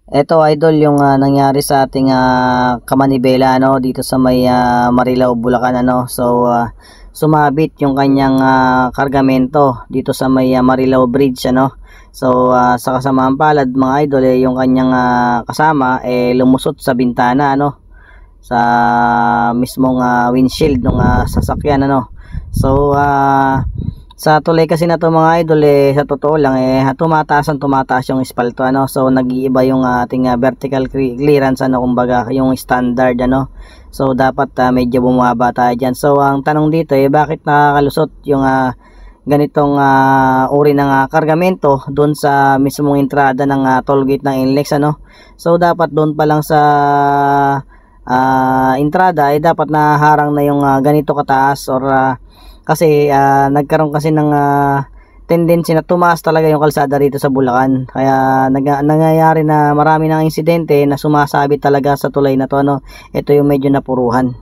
Eto idol yung nangyari sa ating kamanibela dito sa may Marilao, Bulacan So sumabit yung kanyang kargamento dito sa may Marilao Bridge So sa kasamaang palad mga idol yung kanyang kasama lumusot sa bintana sa mismong windshield ng sasakyan So sa tulay kasi na to mga idol sa totoo lang tumataas yung espalto so nag-iiba yung ating vertical clearance kumbaga yung standard so dapat medyo bumaba tayo diyan. So ang tanong dito bakit nakakalusot yung ganitong uri ng kargamento doon sa mismong entrada ng toll gate ng NLEX so dapat doon pa lang sa entrada dapat naharang na yung ganito kataas or kasi nagkaroon kasi ng tendency na tumaas talaga yung kalsada rito sa Bulacan. Kaya nangyayari na marami ng insidente na sumasabit talaga sa tulay na to Ito yung medyo napuruhan.